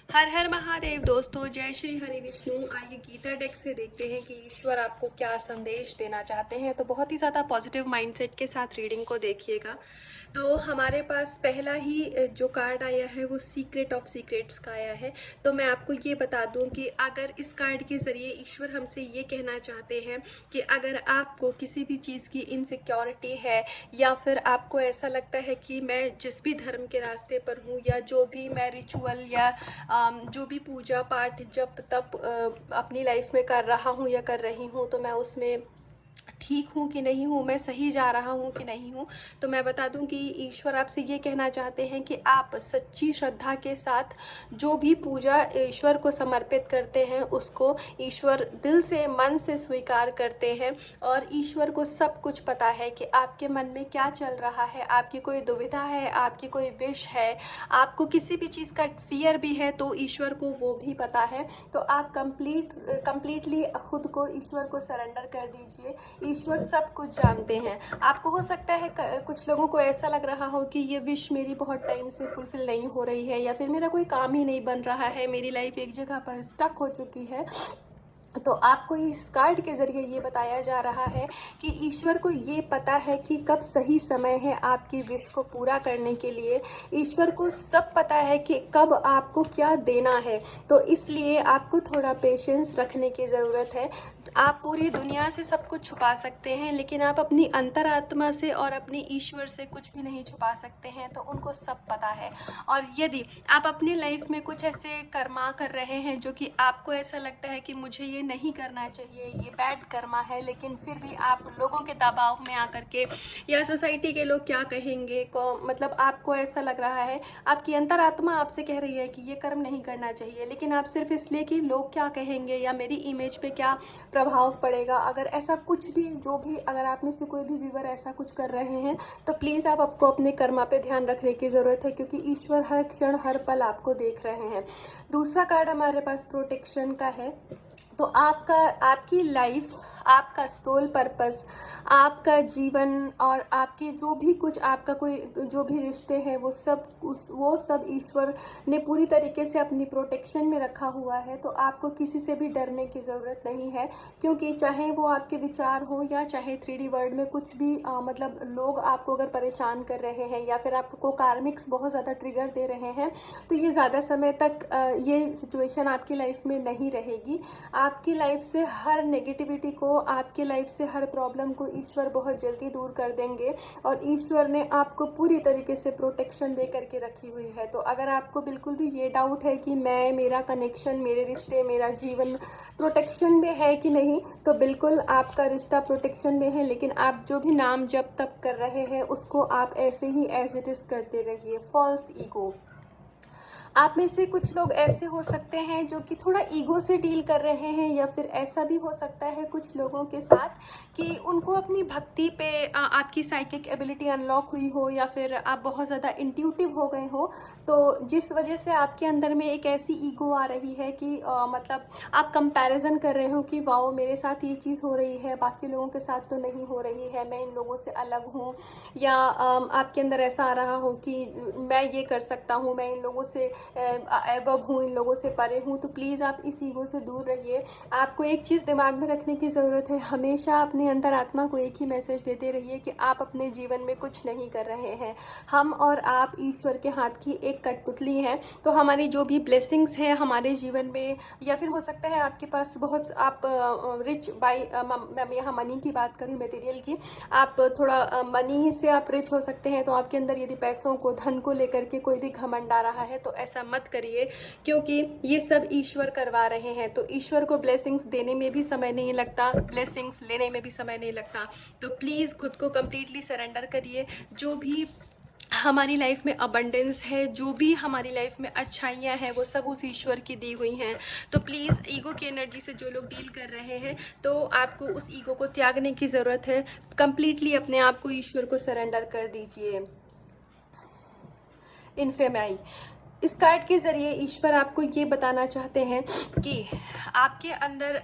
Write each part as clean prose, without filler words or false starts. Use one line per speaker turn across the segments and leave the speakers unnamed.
हर हर महादेव दोस्तों, जय श्री हरि विष्णु। आइए गीता डेक से देखते हैं कि ईश्वर आपको क्या संदेश देना चाहते हैं। तो बहुत ही ज़्यादा पॉजिटिव माइंडसेट के साथ रीडिंग को देखिएगा। तो हमारे पास पहला ही जो कार्ड आया है वो सीक्रेट ऑफ सीक्रेट्स का आया है। तो मैं आपको ये बता दूं कि अगर इस कार्ड के ज़रिए ईश्वर हमसे ये कहना चाहते हैं कि अगर आपको किसी भी चीज़ की इनसिक्योरिटी है या फिर आपको ऐसा लगता है कि मैं जिस भी धर्म के रास्ते पर हूँ या जो भी मैं रिचुअल या जो भी पूजा पाठ जब तब अपनी लाइफ में कर रहा हूँ या कर रही हूँ, तो मैं उसमें ठीक हूँ कि नहीं हूँ, मैं सही जा रहा हूँ कि नहीं हूँ। तो मैं बता दूँ कि ईश्वर आपसे ये कहना चाहते हैं कि आप सच्ची श्रद्धा के साथ जो भी पूजा ईश्वर को समर्पित करते हैं उसको ईश्वर दिल से मन से स्वीकार करते हैं। और ईश्वर को सब कुछ पता है कि आपके मन में क्या चल रहा है, आपकी कोई दुविधा है, आपकी कोई विश है, आपको किसी भी चीज़ का फियर भी है तो ईश्वर को वो भी पता है। तो आप कंप्लीटली खुद को ईश्वर को सरेंडर कर दीजिए। ईश्वर सब कुछ जानते हैं। आपको हो सकता है कुछ लोगों को ऐसा लग रहा हो कि ये विश मेरी बहुत टाइम से फुलफिल नहीं हो रही है या फिर मेरा कोई काम ही नहीं बन रहा है, मेरी लाइफ एक जगह पर स्टक हो चुकी है। तो आपको इस कार्ड के ज़रिए ये बताया जा रहा है कि ईश्वर को ये पता है कि कब सही समय है आपकी विश को पूरा करने के लिए। ईश्वर को सब पता है कि कब आपको क्या देना है। तो इसलिए आपको थोड़ा पेशेंस रखने की ज़रूरत है। आप पूरी दुनिया से सब कुछ छुपा सकते हैं लेकिन आप अपनी अंतरात्मा से और अपने ईश्वर से कुछ भी नहीं छुपा सकते हैं। तो उनको सब पता है। और यदि आप अपनी लाइफ में कुछ ऐसे कर्मा कर रहे हैं जो कि आपको ऐसा लगता है कि मुझे ये नहीं करना चाहिए, ये बैड कर्मा है, लेकिन फिर भी आप लोगों के दबाव में आकर के या सोसाइटी के लोग क्या कहेंगे को मतलब आपको ऐसा लग रहा है, आपकी अंतरात्मा आपसे कह रही है कि ये कर्म नहीं करना चाहिए, लेकिन आप सिर्फ इसलिए कि लोग क्या कहेंगे या मेरी इमेज पे क्या प्रभाव पड़ेगा, अगर ऐसा कुछ भी जो भी अगर आप में से कोई भी व्यूअर ऐसा कुछ कर रहे हैं तो प्लीज़ आप आपको अपने कर्मा पे ध्यान रखने की ज़रूरत है, क्योंकि ईश्वर हर क्षण हर पल आपको देख रहे हैं। दूसरा कार्ड हमारे पास प्रोटेक्शन का है। तो आपकी लाइफ, आपका सोल पर्पस, आपका जीवन और आपके जो भी कुछ आपका कोई जो भी रिश्ते हैं वो सब ईश्वर ने पूरी तरीके से अपनी प्रोटेक्शन में रखा हुआ है। तो आपको किसी से भी डरने की ज़रूरत नहीं है, क्योंकि चाहे वो आपके विचार हो या चाहे 3D वर्ल्ड में कुछ भी मतलब लोग आपको अगर परेशान कर रहे हैं या फिर आपको कार्मिक्स बहुत ज़्यादा ट्रिगर दे रहे हैं, तो ये ज़्यादा समय तक ये सिचुएशन आपकी लाइफ में नहीं रहेगी। आपकी लाइफ से हर नेगेटिविटी को, आपकी लाइफ से हर प्रॉब्लम को ईश्वर बहुत जल्दी दूर कर देंगे। और ईश्वर ने आपको पूरी तरीके से प्रोटेक्शन दे करके रखी हुई है। तो अगर आपको बिल्कुल भी ये डाउट है कि मेरा कनेक्शन, मेरे रिश्ते, मेरा जीवन प्रोटेक्शन में है कि नहीं, तो बिल्कुल आपका रिश्ता प्रोटेक्शन में है। लेकिन आप जो भी नाम जप तप कर रहे हैं उसको आप ऐसे ही एज इट इज़ करते रहिए। False ego. आप में से कुछ लोग ऐसे हो सकते हैं जो कि थोड़ा ईगो से डील कर रहे हैं, या फिर ऐसा भी हो सकता है कुछ लोगों के साथ कि उनको अपनी भक्ति पे आपकी साइकिक एबिलिटी अनलॉक हुई हो या फिर आप बहुत ज़्यादा इंट्यूटिव हो गए हो, तो जिस वजह से आपके अंदर में एक ऐसी ईगो आ रही है कि मतलब आप कंपैरिजन कर रहे हो कि वाओ मेरे साथ ये चीज़ हो रही है, बाकी लोगों के साथ तो नहीं हो रही है, मैं इन लोगों से अलग हूँ। या आपके अंदर ऐसा आ रहा हो कि मैं ये कर सकता हूँ, मैं इन लोगों से एबव हूँ, इन लोगों से परे हूँ। तो प्लीज़ आप इस ईगो से दूर रहिए। आपको एक चीज़ दिमाग में रखने की ज़रूरत है, हमेशा अपने अंतरात्मा को एक ही मैसेज देते रहिए कि आप अपने जीवन में कुछ नहीं कर रहे हैं। हम और आप ईश्वर के हाथ की एक कठपुतली हैं। तो हमारी जो भी ब्लेसिंग्स हैं हमारे जीवन में, या फिर हो सकता है आपके पास बहुत आप रिच बाई मैं यहाँ मनी की बात करूँ, मटेरियल की, आप थोड़ा मनी से आप रिच हो सकते हैं। तो आपके अंदर यदि पैसों को, धन को लेकर के कोई भी घमंड आ रहा है तो ऐसा मत करिए, क्योंकि ये सब ईश्वर करवा रहे हैं। तो ईश्वर को ब्लेसिंग्स देने में भी समय नहीं लगता, ब्लेसिंग्स लेने में भी समय नहीं लगता। तो प्लीज़ खुद को कम्प्लीटली सरेंडर करिए। जो भी हमारी लाइफ में अबंडेंस है, जो भी हमारी लाइफ में अच्छाइयाँ हैं, वो सब उस ईश्वर की दी हुई हैं। तो प्लीज़ ईगो की एनर्जी से जो लोग डील कर रहे हैं, तो आपको उस ईगो को त्यागने की ज़रूरत है। कम्प्लीटली अपने आप को ईश्वर को सरेंडर कर दीजिए। इनफेमाई। इस कार्ड के ज़रिए ईश्वर आपको ये बताना चाहते हैं कि आपके अंदर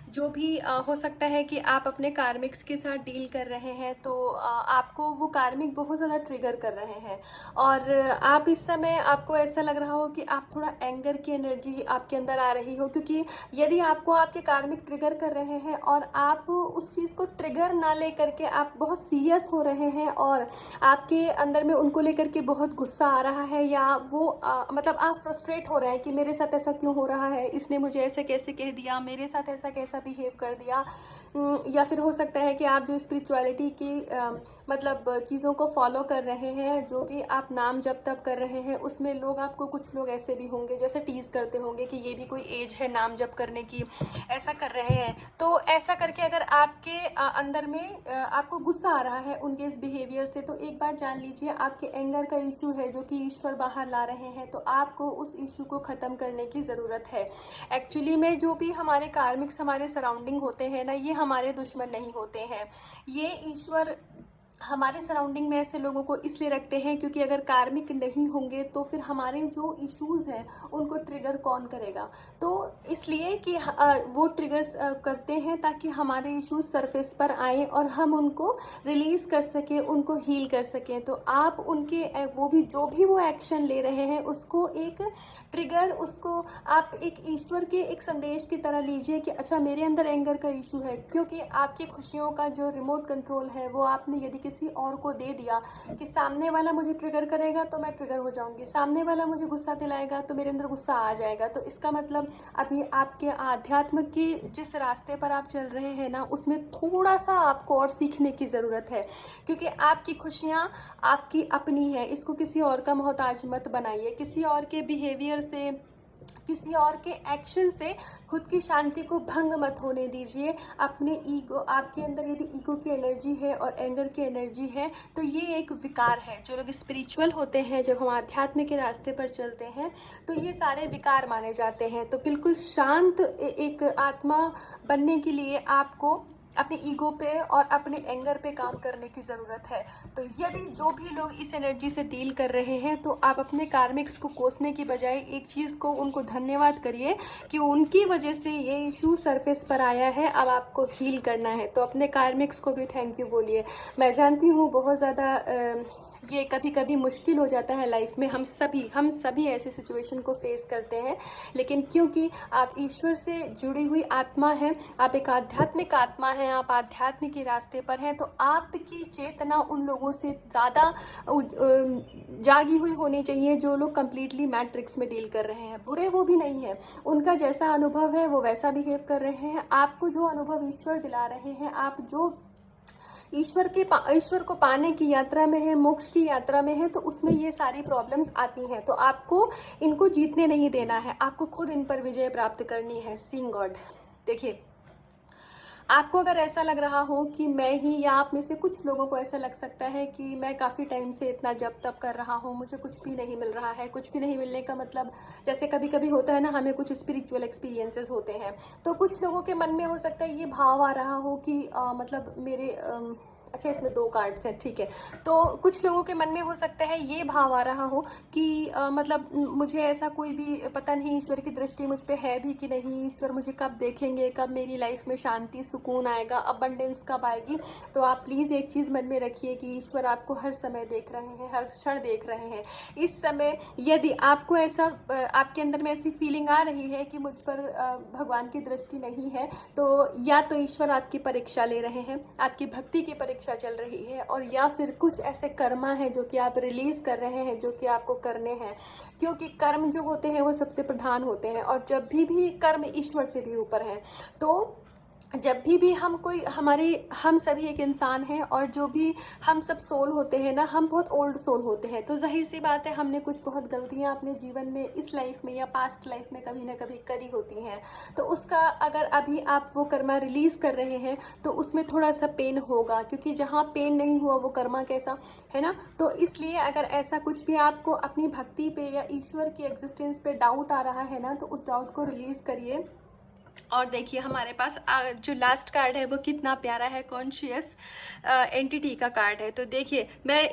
जो भी हो सकता है कि आप अपने कार्मिक्स के साथ डील कर रहे हैं, तो आपको वो कार्मिक बहुत ज़्यादा ट्रिगर कर रहे हैं और आप इस समय आपको ऐसा लग रहा हो कि आप थोड़ा एंगर की एनर्जी आपके अंदर आ रही हो, क्योंकि यदि आपको आपके कार्मिक ट्रिगर कर रहे हैं और आप उस चीज़ को ट्रिगर ना ले करके आप बहुत सीरियस हो रहे हैं और आपके अंदर में उनको लेकर के बहुत गुस्सा आ रहा है, या वो मतलब आप फ्रस्ट्रेट हो रहे हैं कि मेरे साथ ऐसा क्यों हो रहा है, इसने मुझे ऐसे कैसे कह दिया, मेरे साथ ऐसा कैसा बिहेव कर दिया। या फिर हो सकता है कि आप जो स्पिरिचुअलिटी की मतलब चीज़ों को फॉलो कर रहे हैं, जो भी आप नाम जप तप कर रहे हैं, उसमें लोग आपको, कुछ लोग ऐसे भी होंगे जैसे टीज करते होंगे कि ये भी कोई एज है नाम जप करने की, ऐसा कर रहे हैं। तो ऐसा करके अगर आपके अंदर में आपको गुस्सा आ रहा है उनके इस बिहेवियर से, तो एक बात जान लीजिए, आपके एंगर का इशू है जो कि ईश्वर बाहर ला रहे हैं, तो आपको उस इशू को ख़त्म करने की ज़रूरत है। एक्चुअली में जो भी हमारे कार्मिक्स हमारे सराउंडिंग होते हैं ना, ये हमारे दुश्मन नहीं होते हैं। ये ईश्वर हमारे सराउंडिंग में ऐसे लोगों को इसलिए रखते हैं क्योंकि अगर कार्मिक नहीं होंगे तो फिर हमारे जो इश्यूज हैं उनको ट्रिगर कौन करेगा। तो इसलिए कि वो ट्रिगर्स करते हैं ताकि हमारे इश्यूज सरफेस पर आए और हम उनको रिलीज कर सकें, उनको हील कर सकें। तो आप उनके वो भी जो भी वो एक्शन ले रहे हैं उसको एक ट्रिगर, उसको आप एक ईश्वर के एक संदेश की तरह लीजिए कि अच्छा मेरे अंदर एंगर का इशू है, क्योंकि आपकी खुशियों का जो रिमोट कंट्रोल है वो आपने यदि किसी और को दे दिया कि सामने वाला मुझे ट्रिगर करेगा तो मैं ट्रिगर हो जाऊंगी, सामने वाला मुझे गुस्सा दिलाएगा तो मेरे अंदर गुस्सा आ जाएगा। तो इसका मतलब अभी आपके आध्यात्म की जिस रास्ते पर आप चल रहे हैं ना, उसमें थोड़ा सा आपको और सीखने की ज़रूरत है, क्योंकि आपकी खुशियाँ आपकी अपनी है। इसको किसी और का मोहताज मत बनाइए, किसी और के बिहेवियर से, किसी और के एक्शन से खुद की शांति को भंग मत होने दीजिए। अपने ईगो, आपके अंदर यदि ईगो की एनर्जी है और एंगर की एनर्जी है तो ये एक विकार है। जो लोग स्पिरिचुअल होते हैं, जब हम आध्यात्म के रास्ते पर चलते हैं तो ये सारे विकार माने जाते हैं। तो बिल्कुल शांत एक आत्मा बनने के लिए आपको अपने ईगो पे और अपने एंगर पे काम करने की ज़रूरत है। तो यदि जो भी लोग इस एनर्जी से डील कर रहे हैं तो आप अपने कार्मिक्स को कोसने की बजाय एक चीज़ को उनको धन्यवाद करिए कि उनकी वजह से ये इशू सरफेस पर आया है, अब आपको हील करना है। तो अपने कार्मिक्स को भी थैंक यू बोलिए। मैं जानती हूँ बहुत ज़्यादा ये कभी कभी मुश्किल हो जाता है लाइफ में, हम सभी ऐसी सिचुएशन को फेस करते हैं, लेकिन क्योंकि आप ईश्वर से जुड़ी हुई आत्मा हैं, आप एक आध्यात्मिक आत्मा हैं, आप आध्यात्म के रास्ते पर हैं, तो आपकी चेतना उन लोगों से ज़्यादा जागी हुई होनी चाहिए जो लोग कंप्लीटली मैट्रिक्स में डील कर रहे हैं। बुरे वो भी नहीं है, उनका जैसा अनुभव है वो वैसा बिहेव कर रहे हैं। आपको जो अनुभव ईश्वर दिला रहे हैं, आप जो ईश्वर को पाने की यात्रा में है, मोक्ष की यात्रा में है, तो उसमें ये सारी प्रॉब्लम्स आती हैं। तो आपको इनको जीतने नहीं देना है, आपको खुद इन पर विजय प्राप्त करनी है। Seeing God. देखिए, आपको अगर ऐसा लग रहा हो कि मैं ही, या आप में से कुछ लोगों को ऐसा लग सकता है कि मैं काफ़ी टाइम से इतना जप तप कर रहा हूँ, मुझे कुछ भी नहीं मिल रहा है। कुछ भी नहीं मिलने का मतलब, जैसे कभी कभी होता है ना, हमें कुछ स्पिरिचुअल एक्सपीरियंसेस होते हैं, तो कुछ लोगों के मन में हो सकता है ये भाव आ रहा हो कि मतलब मेरे अच्छा, इसमें 2 कार्ड्स हैं, ठीक है। तो कुछ लोगों के मन में हो सकता है ये भाव आ रहा हो कि मतलब मुझे ऐसा कोई भी पता नहीं, ईश्वर की दृष्टि मुझ पे है भी कि नहीं, ईश्वर मुझे कब देखेंगे, कब मेरी लाइफ में शांति सुकून आएगा, अबंडेंस कब आएगी। तो आप प्लीज़ एक चीज़ मन में रखिए कि ईश्वर आपको हर समय देख रहे हैं, हर क्षण देख रहे हैं। इस समय यदि आपको ऐसा आपके अंदर में ऐसी फीलिंग आ रही है कि मुझ पर भगवान की दृष्टि नहीं है, तो या तो ईश्वर आपकी परीक्षा ले रहे हैं, आपकी भक्ति की परीक्षा चल रही है, और या फिर कुछ ऐसे कर्मा है जो कि आप रिलीज कर रहे हैं, जो कि आपको करने हैं। क्योंकि कर्म जो होते हैं वो सबसे प्रधान होते हैं, और जब भी कर्म ईश्वर से भी ऊपर है। तो जब भी हम हम सभी एक इंसान हैं, और जो भी हम सब सोल होते हैं ना, हम बहुत ओल्ड सोल होते हैं। तो जाहिर सी बात है, हमने कुछ बहुत गलतियां अपने जीवन में, इस लाइफ में या पास्ट लाइफ में कभी ना कभी करी होती हैं। तो उसका अगर अभी आप वो कर्मा रिलीज कर रहे हैं तो उसमें थोड़ा सा पेन होगा, क्योंकि जहाँ पेन नहीं हुआ वो कर्मा कैसा है ना। तो इसलिए अगर ऐसा कुछ भी आपको अपनी भक्ति पे या ईश्वर की एग्जिस्टेंस पे डाउट आ रहा है ना, तो उस डाउट को रिलीज करिए। और देखिए, हमारे पास जो लास्ट कार्ड है वो कितना प्यारा है, कॉन्शियस एंटिटी का कार्ड है। तो देखिए, मैं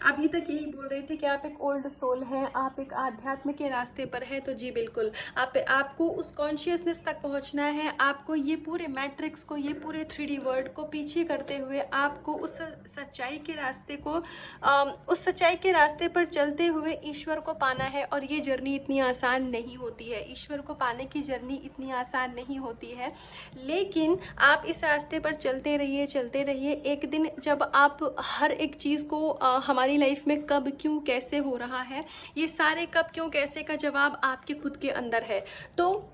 अभी तक यही बोल रहे थे कि आप एक ओल्ड सोल हैं, आप एक आध्यात्म के रास्ते पर हैं, तो जी बिल्कुल आपको उस कॉन्शियसनेस तक पहुंचना है। आपको ये पूरे मैट्रिक्स को, ये पूरे 3D वर्ल्ड को पीछे करते हुए आपको उस सच्चाई के रास्ते को उस सच्चाई के रास्ते पर चलते हुए ईश्वर को पाना है। और ये जर्नी इतनी आसान नहीं होती है, ईश्वर को पाने की जर्नी इतनी आसान नहीं होती है, लेकिन आप इस रास्ते पर चलते रहिए। एक दिन जब आप हर एक चीज़ को हमारी लाइफ में कब क्यों कैसे हो रहा है, ये सारे कब क्यों कैसे का जवाब आपके खुद के अंदर है। तो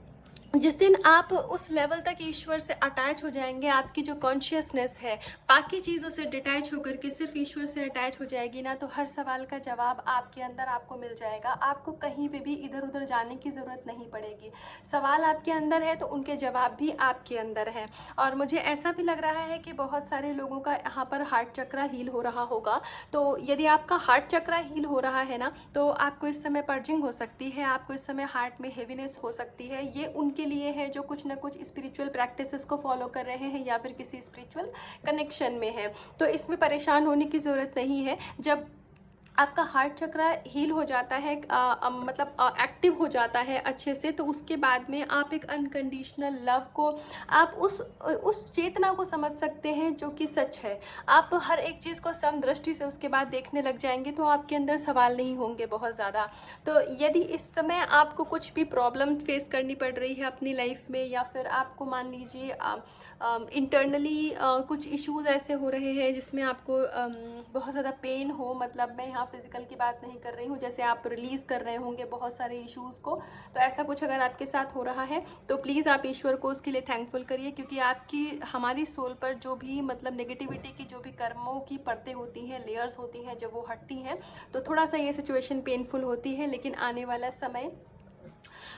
जिस दिन आप उस लेवल तक ईश्वर से अटैच हो जाएंगे, आपकी जो कॉन्शियसनेस है बाकी चीज़ों से डिटैच होकर के सिर्फ ईश्वर से अटैच हो जाएगी ना, तो हर सवाल का जवाब आपके अंदर आपको मिल जाएगा। आपको कहीं पे भी इधर उधर जाने की ज़रूरत नहीं पड़ेगी। सवाल आपके अंदर है तो उनके जवाब भी आपके अंदर है। और मुझे ऐसा भी लग रहा है कि बहुत सारे लोगों का यहाँ पर हार्ट चक्र हील हो रहा होगा। तो यदि आपका हार्ट चक्र हील हो रहा है ना, तो आपको इस समय पर्जिंग हो सकती है, आपको इस समय हार्ट में हेवीनेस हो सकती है। ये उनके लिए है जो कुछ ना कुछ स्पिरिचुअल प्रैक्टिसेस को फॉलो कर रहे हैं या फिर किसी स्पिरिचुअल कनेक्शन में है। तो इसमें परेशान होने की ज़रूरत नहीं है। जब आपका हार्ट चक्र हील हो जाता है, मतलब एक्टिव हो जाता है अच्छे से, तो उसके बाद में आप एक अनकंडीशनल लव को, आप उस चेतना को समझ सकते हैं जो कि सच है। आप हर एक चीज़ को समदृष्टि से उसके बाद देखने लग जाएंगे, तो आपके अंदर सवाल नहीं होंगे बहुत ज़्यादा। तो यदि इस समय आपको कुछ भी प्रॉब्लम फेस करनी पड़ रही है अपनी लाइफ में, या फिर आपको मान लीजिए इंटरनली कुछ इश्यूज ऐसे हो रहे हैं जिसमें आपको बहुत ज़्यादा पेन हो, मतलब मैं यहाँ फिजिकल की बात नहीं कर रही हूँ, जैसे आप रिलीज़ कर रहे होंगे बहुत सारे इश्यूज़ को, तो ऐसा कुछ अगर आपके साथ हो रहा है तो प्लीज़ आप ईश्वर को उसके लिए थैंकफुल करिए। क्योंकि आपकी हमारी सोल पर जो भी मतलब नेगेटिविटी की जो भी कर्मों की परतें होती हैं, लेयर्स होती हैं, जब वो हटती हैं तो थोड़ा सा ये सिचुएशन पेनफुल होती है, लेकिन आने वाला समय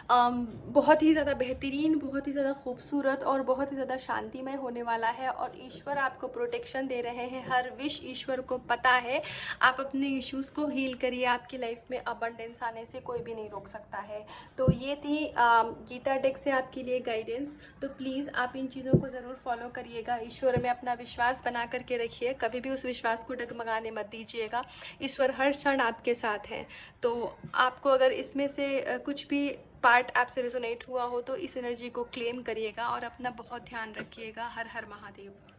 बहुत ही ज़्यादा बेहतरीन, बहुत ही ज़्यादा खूबसूरत और बहुत ही ज़्यादा शांतिमय होने वाला है। और ईश्वर आपको प्रोटेक्शन दे रहे हैं, हर विश ईश्वर को पता है। आप अपने इश्यूज़ को हील करिए, आपकी लाइफ में अबंडेंस आने से कोई भी नहीं रोक सकता है। तो ये थी गीता डेक से आपके लिए गाइडेंस। तो प्लीज़ आप इन चीज़ों को ज़रूर फॉलो करिएगा, ईश्वर में अपना विश्वास बना करके रखिए, कभी भी उस विश्वास को डगमगाने मत दीजिएगा। ईश्वर हर क्षण आपके साथ हैं। तो आपको अगर इसमें से कुछ भी पार्ट आपसे रेजोनेट हुआ हो तो इस एनर्जी को क्लेम करिएगा और अपना बहुत ध्यान रखिएगा। हर हर महादेव।